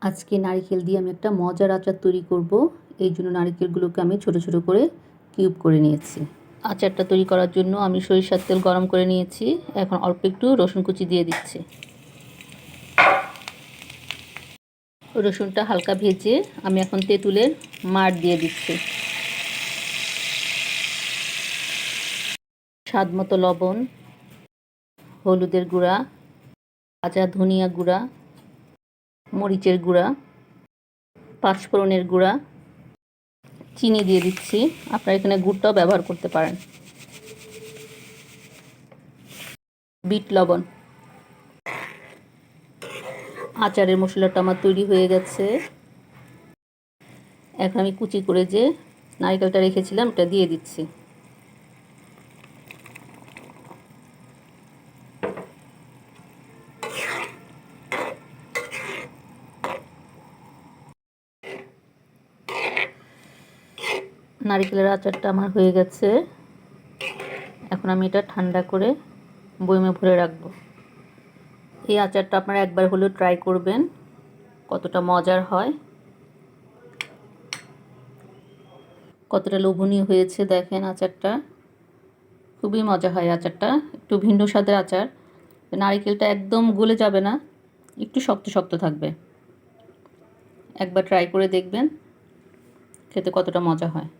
আজকে নারিকেল দিয়ে আমি একটা মজার আচার তৈরি করব। এই জন্য নারিকেলগুলোকে আমি ছোট ছোট করে কিউব করে নিয়েছি। আচারটা তৈরি করার জন্য আমি সরিষার তেল গরম করে নিয়েছি। এখন অল্প একটু রসুন কুচি দিয়ে দিচ্ছি। রসুনটা হালকা ভেজে আমি এখন তেঁতুলের মাড় দিয়ে দিচ্ছি। স্বাদ মতো লবণ, হলুদের গুঁড়া, ভাজা ধনিয়া গুঁড়া, মরিচের গুঁড়া, পাঁচফোড়নের গুঁড়া, চিনি দিয়ে দিচ্ছি। আপনারা এখানে গুড়টাও ব্যবহার করতে পারেন। বিট লবণ। আচারের মশলাটা আমার তৈরি হয়ে গেছে। এখন আমি কুচি করে যে নারকেলটা রেখেছিলাম এটা দিয়ে দিচ্ছি। নারকেলের আচারটা আমার হয়ে গেছে। এখন আমি এটা ঠান্ডা করে বয়মে ভরে রাখবো। এই আচারটা আপনারা একবার হলেও ট্রাই করবেন, কতটা মজার হয়, কতটা লোভনীয় হয়েছে দেখেন আচারটা। খুবই মজা হয় আচারটা, একটু ভিন্ন স্বাদের আচার। নারকেলটা একদম গলে যাবে না, একটু শক্ত শক্ত থাকবে। একবার ট্রাই করে দেখবেন খেতে কতটা মজা হয়।